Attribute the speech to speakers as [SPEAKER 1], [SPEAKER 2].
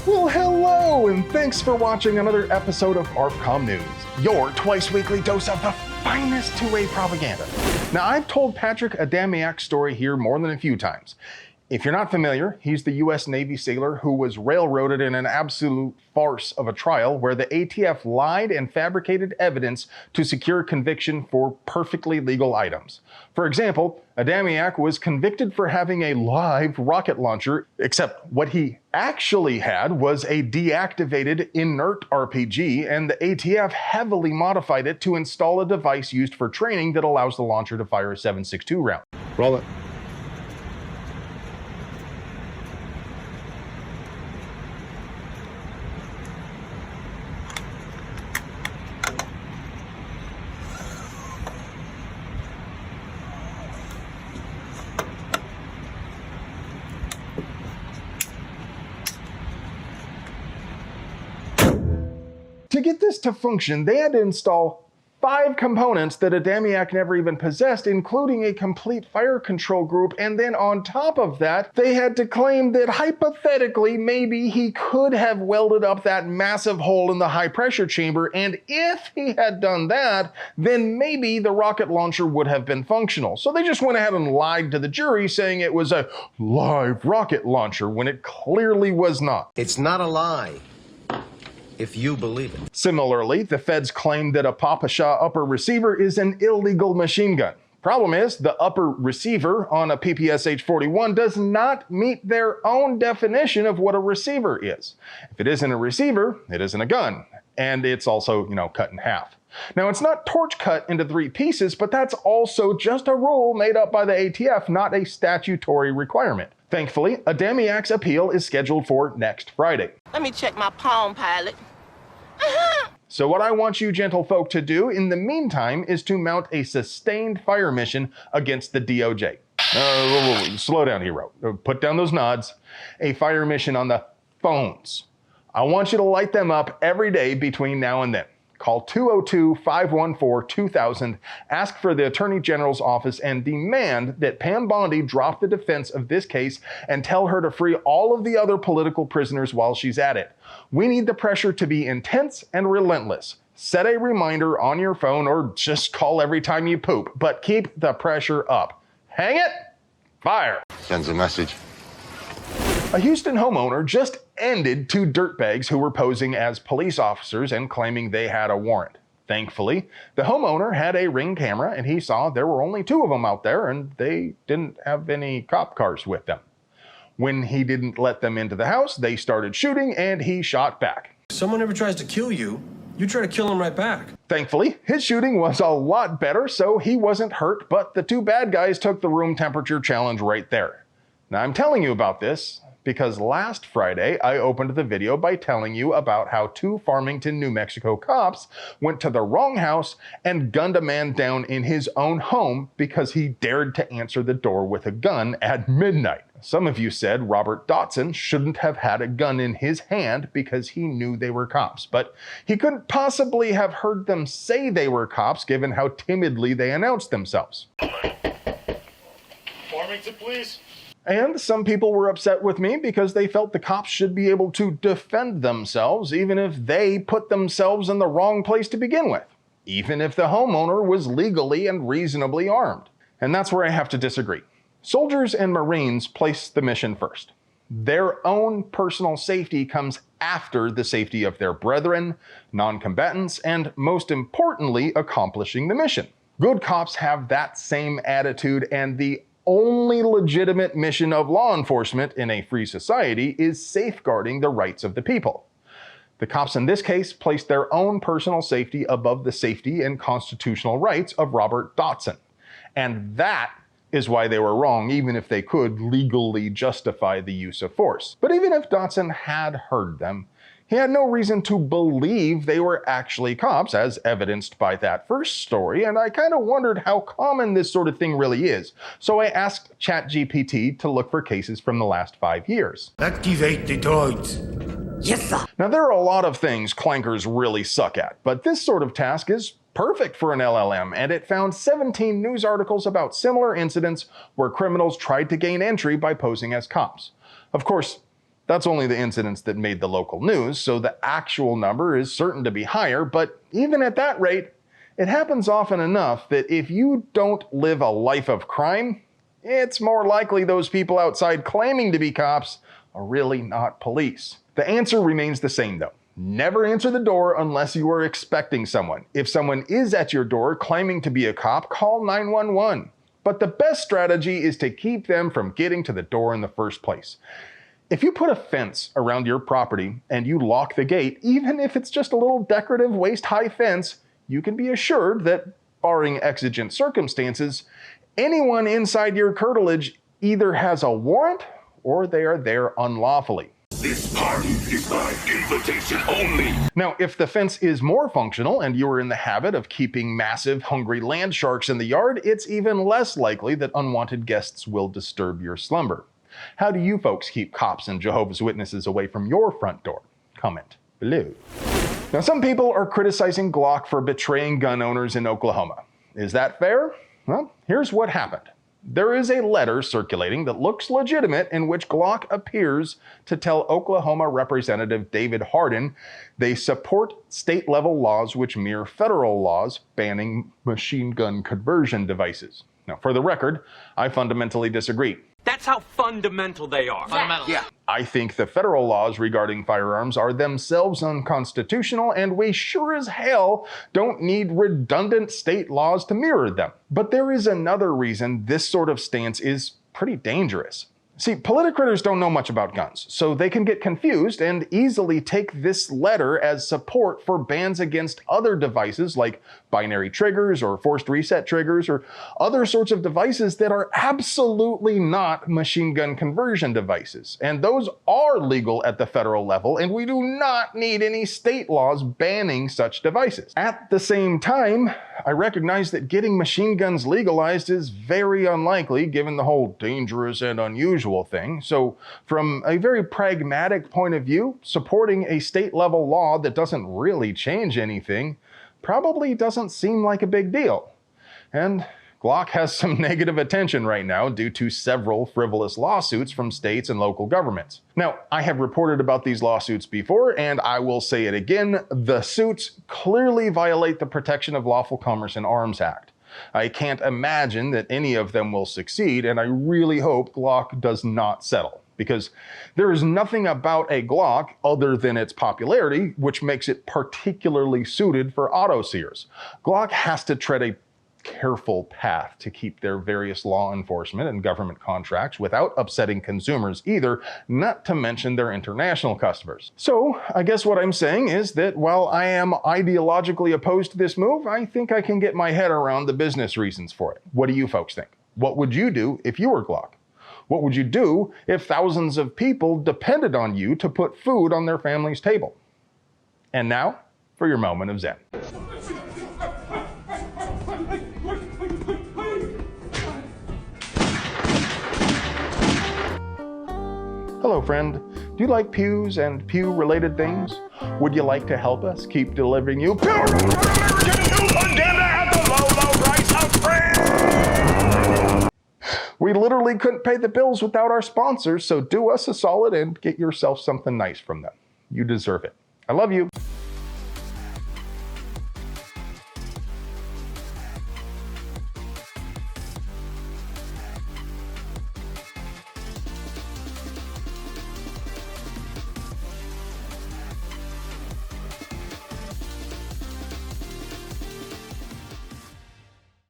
[SPEAKER 1] Well, hello, and thanks for watching another episode of ARFCOM News, your twice-weekly dose of the finest two-way propaganda. Now, I've told Patrick Adamiak's story here more than a few times. If you're not familiar, he's the U.S. Navy sailor who was railroaded in an absolute farce of a trial where the ATF lied and fabricated evidence to secure conviction for perfectly legal items. For example, Adamiak was convicted for having a live rocket launcher, except what he actually had was a deactivated inert RPG, and the ATF heavily modified it to install a device used for training that allows the launcher to fire a 7.62 round. Roll it. To get this to function, they had to install 5 components that Adamiak never even possessed, including a complete fire control group, and then on top of that, they had to claim that hypothetically, maybe he could have welded up that massive hole in the high pressure chamber, and if he had done that, then maybe the rocket launcher would have been functional. So they just went ahead and lied to the jury, saying it was a live rocket launcher, when it clearly was not.
[SPEAKER 2] It's not a lie, if you believe it.
[SPEAKER 1] Similarly, the feds claim that a Papa-Shaw upper receiver is an illegal machine gun. Problem is, the upper receiver on a PPSH-41 does not meet their own definition of what a receiver is. If it isn't a receiver, it isn't a gun. And it's also, cut in half. Now, it's not torch cut into 3 pieces, but that's also just a rule made up by the ATF, not a statutory requirement. Thankfully, Adamiak's appeal is scheduled for next Friday.
[SPEAKER 3] Let me check my Palm Pilot.
[SPEAKER 1] So what I want you gentlefolk to do in the meantime is to mount a sustained fire mission against the DOJ. Slow down, hero. Put down those nods. A fire mission on the phones. I want you to light them up every day between now and then. Call 202-514-2000, ask for the Attorney General's office, and demand that Pam Bondi drop the defense of this case and tell her to free all of the other political prisoners while she's at it. We need the pressure to be intense and relentless. Set a reminder on your phone or just call every time you poop, but keep the pressure up. Hang it, fire.
[SPEAKER 2] Sends a message.
[SPEAKER 1] A Houston homeowner just ended 2 dirtbags who were posing as police officers and claiming they had a warrant. Thankfully, the homeowner had a Ring camera and he saw there were only 2 of them out there and they didn't have any cop cars with them. When he didn't let them into the house, they started shooting and he shot back.
[SPEAKER 4] If someone ever tries to kill you, you try to kill them right back.
[SPEAKER 1] Thankfully, his shooting was a lot better, so he wasn't hurt, but the 2 bad guys took the room temperature challenge right there. Now, I'm telling you about this because last Friday, I opened the video by telling you about how 2 Farmington, New Mexico cops went to the wrong house and gunned a man down in his own home because he dared to answer the door with a gun at midnight. Some of you said Robert Dotson shouldn't have had a gun in his hand because he knew they were cops, but he couldn't possibly have heard them say they were cops given how timidly they announced themselves.
[SPEAKER 5] Farmington, please.
[SPEAKER 1] And some people were upset with me because they felt the cops should be able to defend themselves even if they put themselves in the wrong place to begin with, even if the homeowner was legally and reasonably armed. And that's where I have to disagree. Soldiers and Marines place the mission first. Their own personal safety comes after the safety of their brethren, non-combatants, and most importantly, accomplishing the mission. Good cops have that same attitude, and the only legitimate mission of law enforcement in a free society is safeguarding the rights of the people. The cops in this case placed their own personal safety above the safety and constitutional rights of Robert Dotson. And that is why they were wrong, even if they could legally justify the use of force. But even if Dotson had heard them, he had no reason to believe they were actually cops, as evidenced by that first story, and I kind of wondered how common this sort of thing really is. So I asked ChatGPT to look for cases from the last 5 years.
[SPEAKER 5] Activate the droids.
[SPEAKER 3] Yes, sir.
[SPEAKER 1] Now, there are a lot of things clankers really suck at, but this sort of task is perfect for an LLM, and it found 17 news articles about similar incidents where criminals tried to gain entry by posing as cops. Of course, That's only the incidents that made the local news, so the actual number is certain to be higher, but even at that rate, it happens often enough that if you don't live a life of crime, it's more likely those people outside claiming to be cops are really not police. The answer remains the same though. Never answer the door unless you are expecting someone. If someone is at your door claiming to be a cop, call 911. But the best strategy is to keep them from getting to the door in the first place. If you put a fence around your property and you lock the gate, even if it's just a little decorative waist-high fence, you can be assured that, barring exigent circumstances, anyone inside your curtilage either has a warrant or they are there unlawfully.
[SPEAKER 5] This party is by invitation only.
[SPEAKER 1] Now, if the fence is more functional and you are in the habit of keeping massive, hungry land sharks in the yard, it's even less likely that unwanted guests will disturb your slumber. How do you folks keep cops and Jehovah's Witnesses away from your front door? Comment below. Now, some people are criticizing Glock for betraying gun owners in Oklahoma. Is that fair? Well, here's what happened. There is a letter circulating that looks legitimate in which Glock appears to tell Oklahoma Representative David Hardin they support state-level laws which mirror federal laws banning machine gun conversion devices. Now, for the record, I fundamentally disagree.
[SPEAKER 6] That's how fundamental they are.
[SPEAKER 3] Fundamental.
[SPEAKER 6] Yeah.
[SPEAKER 1] I think the federal laws regarding firearms are themselves unconstitutional, and we sure as hell don't need redundant state laws to mirror them. But there is another reason this sort of stance is pretty dangerous. See, politicrators don't know much about guns, so they can get confused and easily take this letter as support for bans against other devices like binary triggers or forced reset triggers or other sorts of devices that are absolutely not machine gun conversion devices. And those are legal at the federal level, and we do not need any state laws banning such devices. At the same time, I recognize that getting machine guns legalized is very unlikely given the whole dangerous and unusual thing. So from a very pragmatic point of view, supporting a state level law that doesn't really change anything probably doesn't seem like a big deal. And Glock has some negative attention right now due to several frivolous lawsuits from states and local governments. Now, I have reported about these lawsuits before, and I will say it again, the suits clearly violate the Protection of Lawful Commerce in Arms Act. I can't imagine that any of them will succeed, and I really hope Glock does not settle, because there is nothing about a Glock other than its popularity which makes it particularly suited for auto sears. Glock has to tread a careful path to keep their various law enforcement and government contracts without upsetting consumers either, not to mention their international customers. So I guess what I'm saying is that while I am ideologically opposed to this move, I think I can get my head around the business reasons for it. What do you folks think? What would you do if you were Glock? What would you do if thousands of people depended on you to put food on their family's table? And now for your moment of Zen. Hello, friend. Do you like pews and pew-related things? Would you like to help us keep delivering you pure American propaganda at the low price of free? We literally couldn't pay the bills without our sponsors, so do us a solid and get yourself something nice from them. You deserve it. I love you.